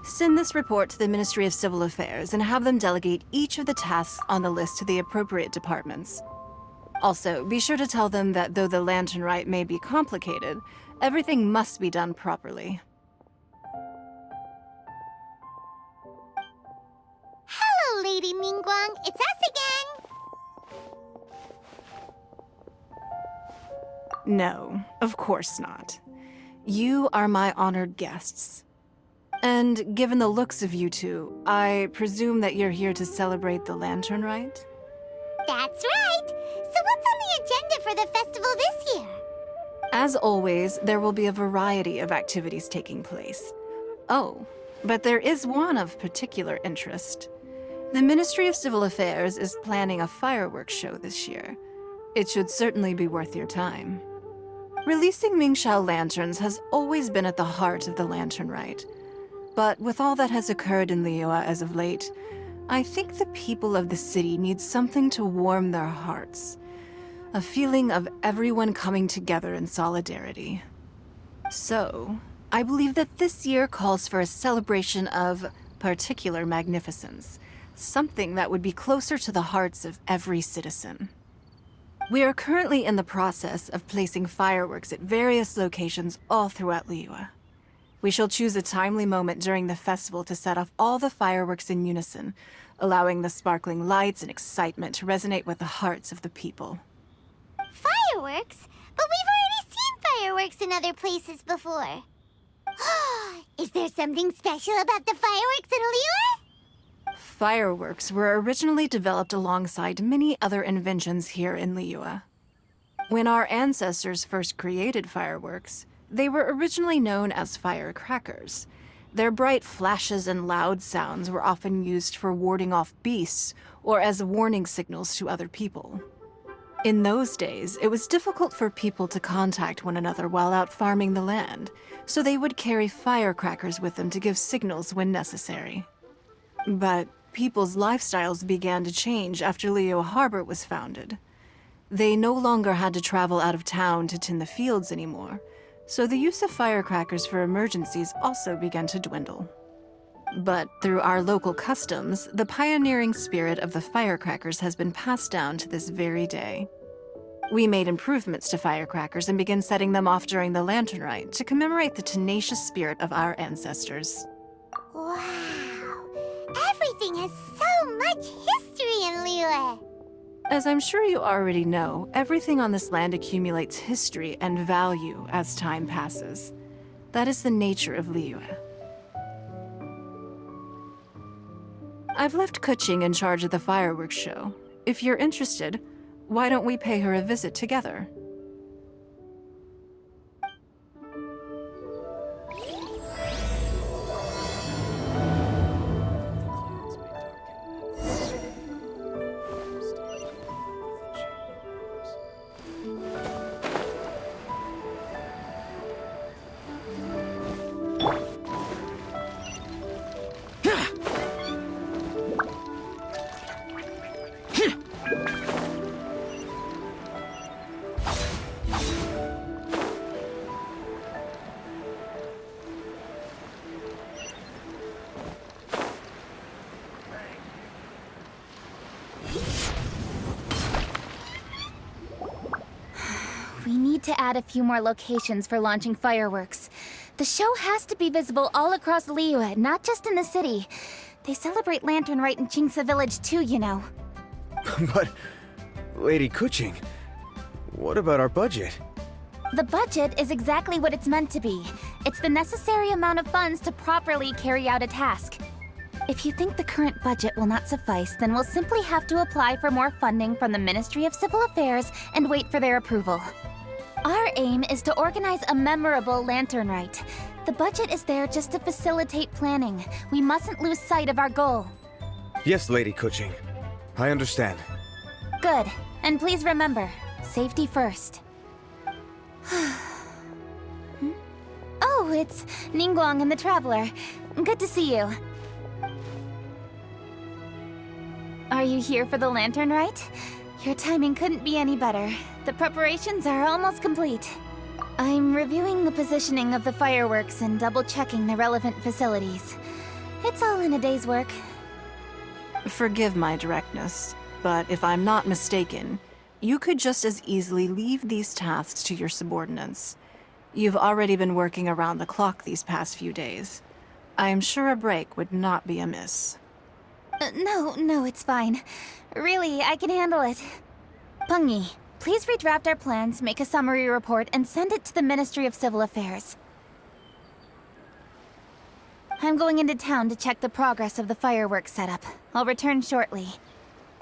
Send this report to the Ministry of Civil Affairs and have them delegate each of the tasks on the list to the appropriate departments. Also, be sure to tell them that though the Lantern Rite may be complicated, everything must be done properly. Hello, Lady Ningguang. It's us again. No, of course not. You are my honored guests. And given the looks of you two, I presume that you're here to celebrate the Lantern Rite? That's right. So what's on the agenda for the festival this year? As always, there will be a variety of activities taking place. Oh, but there is one of particular interest. The Ministry of Civil Affairs is planning a fireworks show this year. It should certainly be worth your time. Releasing Mingxiao lanterns has always been at the heart of the Lantern Rite. But with all that has occurred in Liyue as of late, I think the people of the city need something to warm their hearts. A feeling of everyone coming together in solidarity. So, I believe that this year calls for a celebration of particular magnificence. Something that would be closer to the hearts of every citizen. We are currently in the process of placing fireworks at various locations all throughout Liyue. We shall choose a timely moment during the festival to set off all the fireworks in unison, allowing the sparkling lights and excitement to resonate with the hearts of the people. Fireworks? But we've already seen fireworks in other places before. Is there something special about the fireworks in Liyue? Fireworks were originally developed alongside many other inventions here in Liyue. When our ancestors first created fireworks, they were originally known as firecrackers. Their bright flashes and loud sounds were often used for warding off beasts or as warning signals to other people. In those days, it was difficult for people to contact one another while out farming the land, so they would carry firecrackers with them to give signals when necessary. But people's lifestyles began to change after Liyue Harbor was founded. They no longer had to travel out of town to tend the fields anymore, so the use of firecrackers for emergencies also began to dwindle. But through our local customs, the pioneering spirit of the firecrackers has been passed down to this very day. We made improvements to firecrackers and began setting them off during the Lantern Rite to commemorate the tenacious spirit of our ancestors. Wow! Everything has so much history in Liyue! As I'm sure you already know, everything on this land accumulates history and value as time passes. That is the nature of Liyue. I've left Kuching in charge of the fireworks show. If you're interested, why don't we pay her a visit together? We need to add a few more locations for launching fireworks. The show has to be visible all across Liyue, not just in the city. They celebrate Lantern Rite in Jingsa Village too, you know. But, Lady Kuching, what about our budget? The budget is exactly what it's meant to be. It's the necessary amount of funds to properly carry out a task. If you think the current budget will not suffice, then we'll simply have to apply for more funding from the Ministry of Civil Affairs and wait for their approval. Our aim is to organize a memorable lantern rite. The budget is there just to facilitate planning. We mustn't lose sight of our goal. Yes, Lady Kuching. I understand. Good. And please remember, safety first. Oh, it's Ningguang and the Traveler. Good to see you. Are you here for the lantern rite? Your timing couldn't be any better. The preparations are almost complete. I'm reviewing the positioning of the fireworks and double-checking the relevant facilities. It's all in a day's work. Forgive my directness, but if I'm not mistaken, you could just as easily leave these tasks to your subordinates. You've already been working around the clock these past few days. I am sure a break would not be amiss. No, it's fine. Really, I can handle it. Pengyi, please redraft our plans, make a summary report, and send it to the Ministry of Civil Affairs. I'm going into town to check the progress of the fireworks setup. I'll return shortly.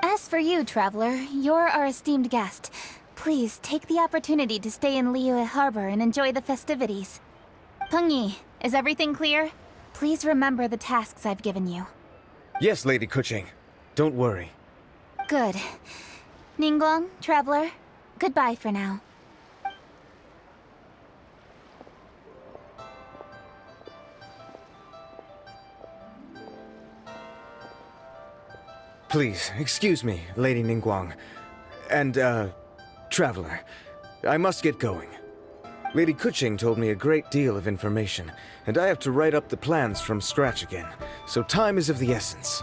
As for you, Traveler, you're our esteemed guest. Please take the opportunity to stay in Liyue Harbor and enjoy the festivities. Pengyi, is everything clear? Please remember the tasks I've given you. Yes, Lady Kuching. Don't worry. Good. Ningguang, Traveler, goodbye for now. Please, excuse me, Lady Ningguang. And, Traveler. I must get going. Lady Kuching told me a great deal of information, and I have to write up the plans from scratch again, so time is of the essence.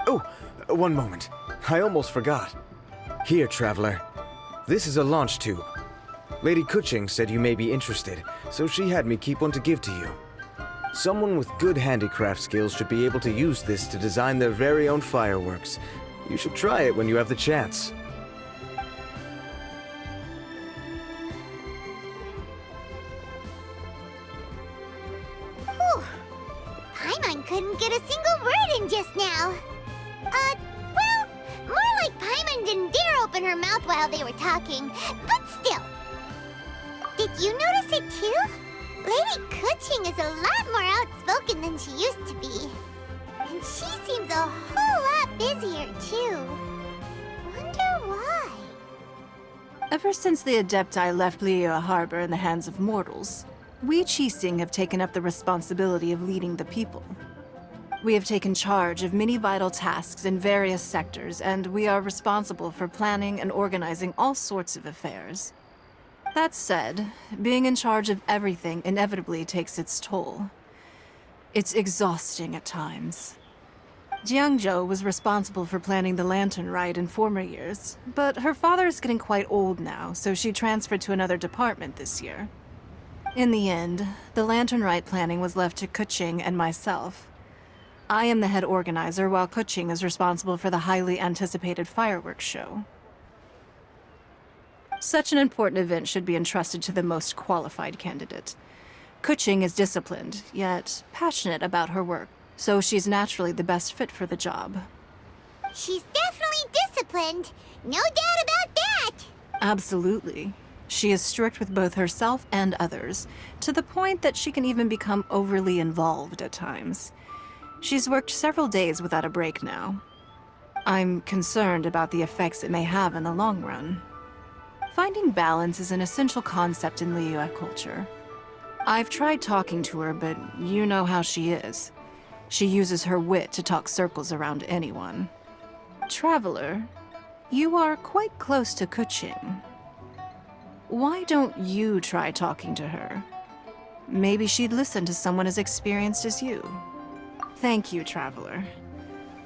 Oh, one moment. I almost forgot. Here, Traveler. This is a launch tube. Lady Kuching said you may be interested, so she had me keep one to give to you. Someone with good handicraft skills should be able to use this to design their very own fireworks. You should try it when you have the chance. Whew. Paimon couldn't get a single word in just now. Well, more like Paimon didn't dare open her mouth while they were talking, but still. Did you notice it too? Lady Kuching is a lot more outspoken than she used to be. And she seems a whole lot busier too. Wonder why? Ever since the Adepti left Liyue Harbor in the hands of mortals, we Qixing have taken up the responsibility of leading the people. We have taken charge of many vital tasks in various sectors, and we are responsible for planning and organizing all sorts of affairs. That said, being in charge of everything inevitably takes its toll. It's exhausting at times. Jiangzhou was responsible for planning the lantern rite in former years, but her father is getting quite old now, so she transferred to another department this year. In the end, the lantern rite planning was left to Kuching and myself. I am the head organizer, while Kuching is responsible for the highly anticipated fireworks show. Such an important event should be entrusted to the most qualified candidate. Kuching is disciplined, yet passionate about her work, so she's naturally the best fit for the job. She's definitely disciplined. No doubt about that. Absolutely. She is strict with both herself and others, to the point that she can even become overly involved at times. She's worked several days without a break now. I'm concerned about the effects it may have in the long run. Finding balance is an essential concept in Liyue culture. I've tried talking to her, but you know how she is. She uses her wit to talk circles around anyone. Traveler, you are quite close to Kuching. Why don't you try talking to her? Maybe she'd listen to someone as experienced as you. Thank you, Traveler.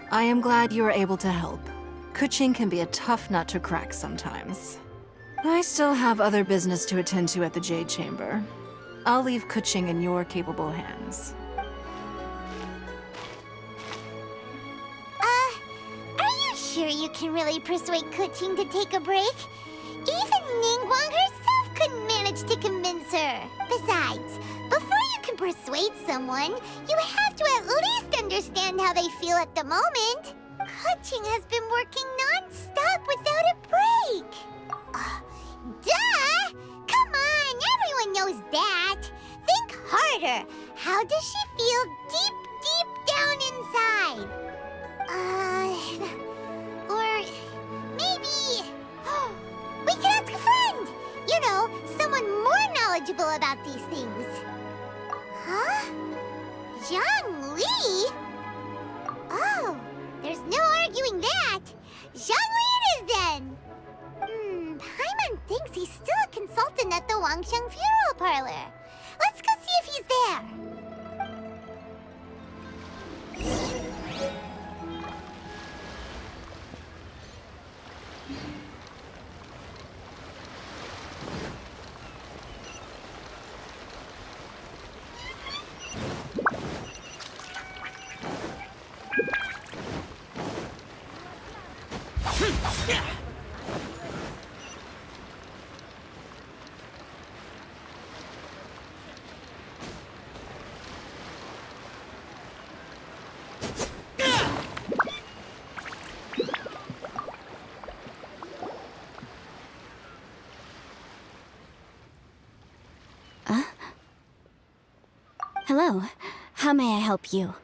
I am glad you are able to help. Kuching can be a tough nut to crack sometimes. I still have other business to attend to at the Jade Chamber. I'll leave Kuching in your capable hands. Are you sure you can really persuade Kuching to take a break? Even Ningguang herself couldn't manage to convince her. Besides, before you can persuade someone, you have to at least understand how they feel at the moment. Kuching has been working non-stop without a break. Duh! Come knows that. Think harder. How does she feel deep, deep down inside? Or maybe... we could ask a friend! You know, someone more knowledgeable about these things. Huh? Zhongli? Oh, there's no arguing that. Zhongli it is then. Paimon thinks he's still a consultant at the Wangsheng Funeral Parlor. Let's go see if he's there. Hello. How may I help you?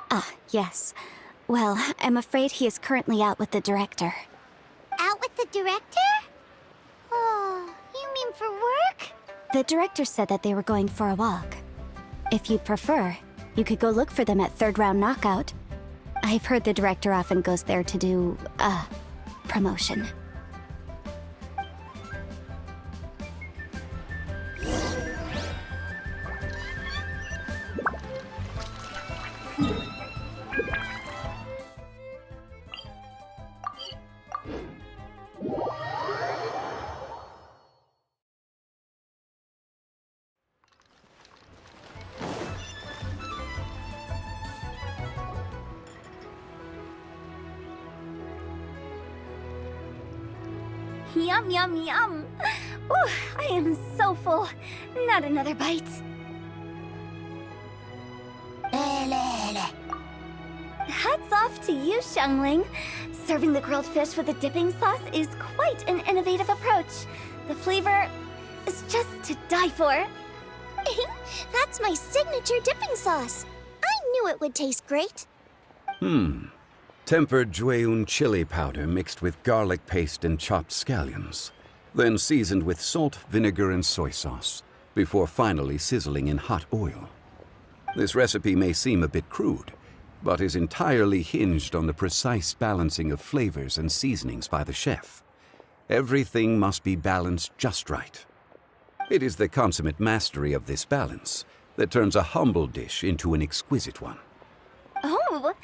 Ah, yes. Well, I'm afraid he is currently out with the director. Out with the director? Oh, you mean for work? The director said that they were going for a walk. If you'd prefer, you could go look for them at Third Round Knockout. I've heard the director often goes there to do, promotion. Yum, yum, yum. Ooh, I am so full. Not another bite. Hats off to you, Xiangling. Serving the grilled fish with a dipping sauce is quite an innovative approach. The flavor is just to die for. That's my signature dipping sauce. I knew it would taste great. Tempered Jueyun chili powder mixed with garlic paste and chopped scallions, then seasoned with salt, vinegar, and soy sauce, before finally sizzling in hot oil. This recipe may seem a bit crude, but is entirely hinged on the precise balancing of flavors and seasonings by the chef. Everything must be balanced just right. It is the consummate mastery of this balance that turns a humble dish into an exquisite one. Oh,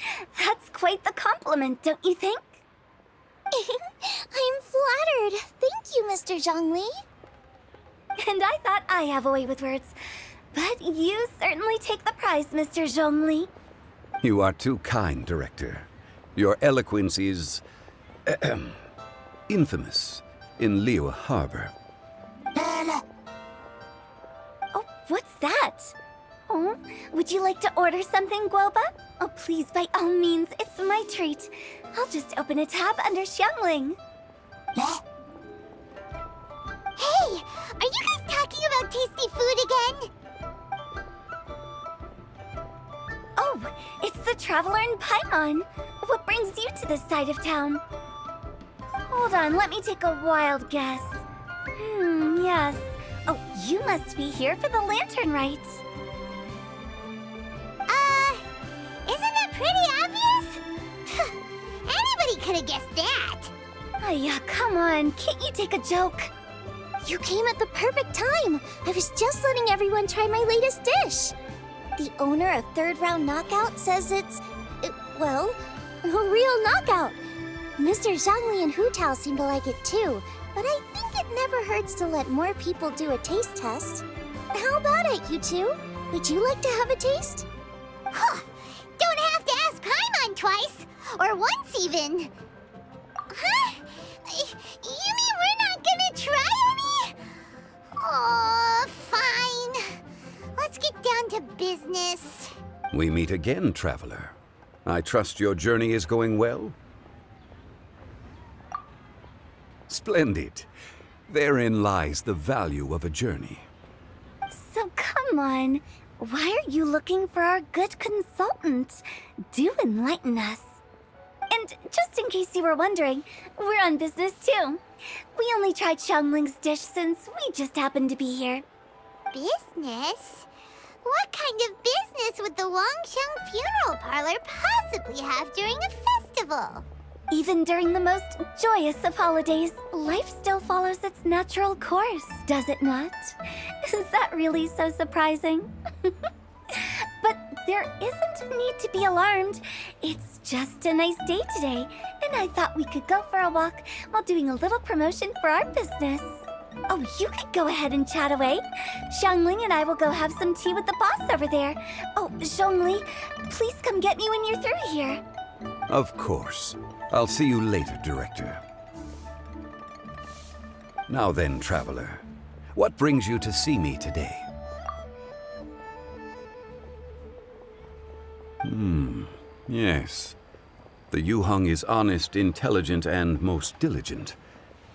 that's quite the compliment, don't you think? I'm flattered. Thank you, Mr. Zhongli. And I thought I have a way with words. But you certainly take the prize, Mr. Zhongli. You are too kind, Director. Your eloquence is infamous in Liyue Harbor. Oh, what's that? Oh, would you like to order something, Guoba? Oh, please, by all means, it's my treat. I'll just open a tab under Xiangling. Hey, are you guys talking about tasty food again? Oh, it's the Traveler in Paimon. What brings you to this side of town? Hold on, let me take a wild guess. Yes. Oh, you must be here for the lantern rite. Isn't that pretty obvious? Anybody could have guessed that. Oh, yeah, come on. Can't you take a joke? You came at the perfect time. I was just letting everyone try my latest dish. The owner of Third Round Knockout says it's, well, a real knockout. Mr. Zhongli and Hu Tao seem to like it too, but I think it never hurts to let more people do a taste test. How about it, you two? Would you like to have a taste? Huh. Don't have to ask Paimon twice, or once even. Huh? You mean we're not gonna try any? Oh, fine. Let's get down to business. We meet again, Traveler. I trust your journey is going well? Splendid. Therein lies the value of a journey. So come on. Why are you looking for our good consultant? Do enlighten us. And just in case you were wondering, we're on business too. We only tried Xiangling's dish since we just happened to be here. Business? What kind of business would the Wangsheng Funeral Parlor possibly have during a festival? Even during the most joyous of holidays, life still follows its natural course, does it not? Is that really so surprising? But there isn't a need to be alarmed. It's just a nice day today, and I thought we could go for a walk while doing a little promotion for our business. Oh, you could go ahead and chat away. Xiangling and I will go have some tea with the boss over there. Oh, Zhongli, please come get me when you're through here. Of course. I'll see you later, Director. Now then, Traveler. What brings you to see me today? Yes. The Yuheng is honest, intelligent, and most diligent.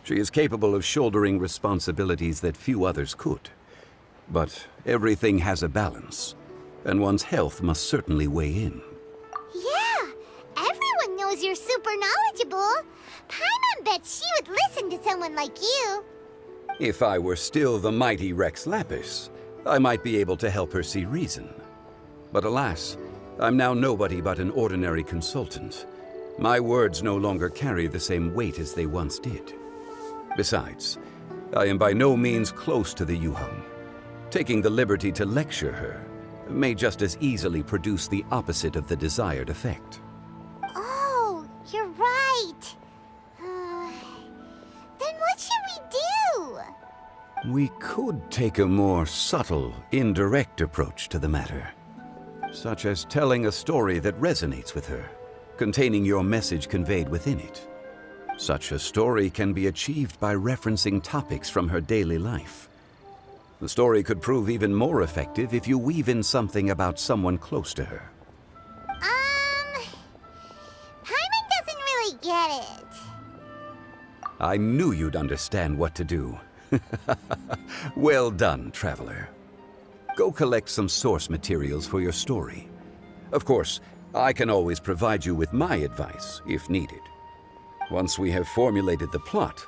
She is capable of shouldering responsibilities that few others could. But everything has a balance, and one's health must certainly weigh in. Yeah, everyone knows you're super knowledgeable. Paimon bets she would listen to someone like you. If I were still the mighty Rex Lapis, I might be able to help her see reason. But alas, I'm now nobody but an ordinary consultant. My words no longer carry the same weight as they once did. Besides, I am by no means close to the Yuheng. Taking the liberty to lecture her may just as easily produce the opposite of the desired effect. Oh, you're right. Then what should we do? We could take a more subtle, indirect approach to the matter, such as telling a story that resonates with her, containing your message conveyed within it. Such a story can be achieved by referencing topics from her daily life. The story could prove even more effective if you weave in something about someone close to her. Paimon doesn't really get it. I knew you'd understand what to do. Well done, Traveler. Go collect some source materials for your story. Of course, I can always provide you with my advice, if needed. Once we have formulated the plot,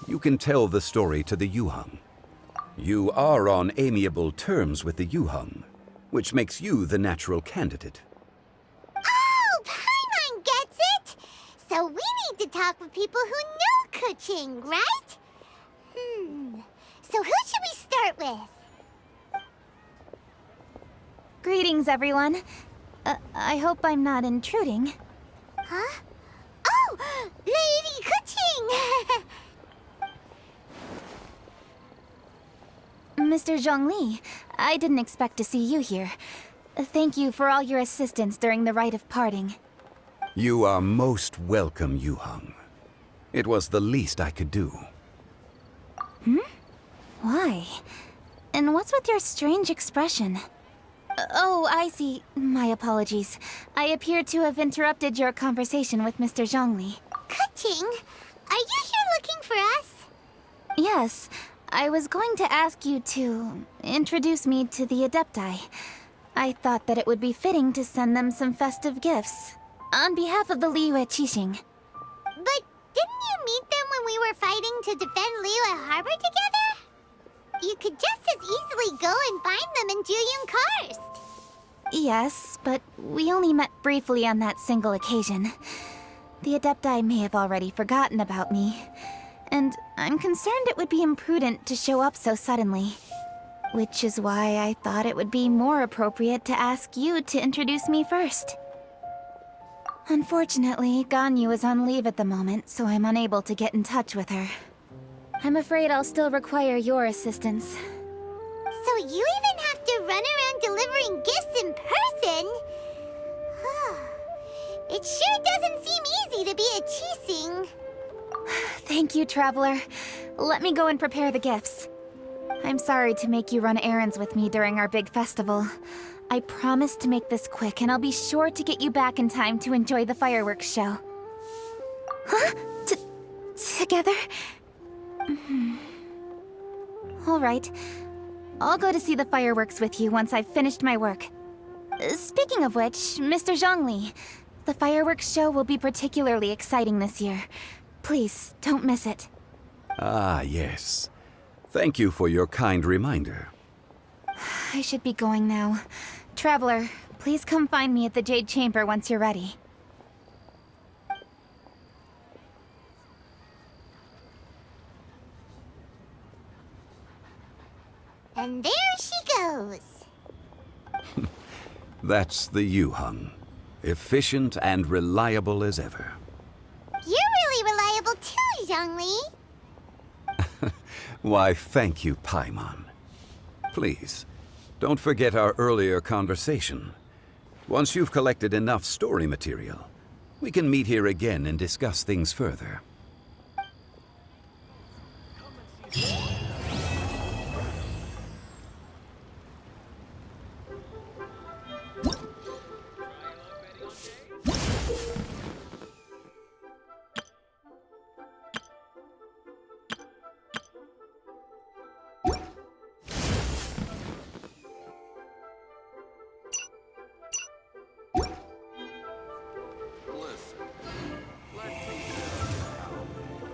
you can tell the story to the Yuheng. You are on amiable terms with the Yuheng, which makes you the natural candidate. Oh, Paimon gets it! So we need to talk with people who know Kuching, right? So who should we start with? Greetings, everyone. I hope I'm not intruding. Huh? Oh! Lady Kuching! Mr. Zhongli, I didn't expect to see you here. Thank you for all your assistance during the rite of parting. You are most welcome, Yuheng. It was the least I could do. Why? And what's with your strange expression? Oh, I see. My apologies. I appear to have interrupted your conversation with Mr. Zhongli. Kuching, are you here looking for us? Yes, I was going to ask you to introduce me to the Adepti. I thought that it would be fitting to send them some festive gifts. On behalf of the Liyue Qixing. But didn't you meet them when we were fighting to defend Liyue Harbor together? You could just as easily go and find them in Juyun Karst. Yes, but we only met briefly on that single occasion. The Adepti may have already forgotten about me, and I'm concerned it would be imprudent to show up so suddenly. Which is why I thought it would be more appropriate to ask you to introduce me first. Unfortunately, Ganyu is on leave at the moment, so I'm unable to get in touch with her. I'm afraid I'll still require your assistance. So you even have to run around delivering gifts in person? It sure doesn't seem easy to be a Qixing. Thank you, Traveler. Let me go and prepare the gifts. I'm sorry to make you run errands with me during our big festival. I promise to make this quick, and I'll be sure to get you back in time to enjoy the fireworks show. Huh? Together? All right. I'll go to see the fireworks with you once I've finished my work. Speaking of which, Mr. Zhongli, the fireworks show will be particularly exciting this year. Please, don't miss it. Ah, yes. Thank you for your kind reminder. I should be going now. Traveler, please come find me at the Jade Chamber once you're ready. And there she goes. That's the Yuheng. Efficient and reliable as ever. You're really reliable too, Zhongli. Why, thank you, Paimon. Please, don't forget our earlier conversation. Once you've collected enough story material, we can meet here again and discuss things further.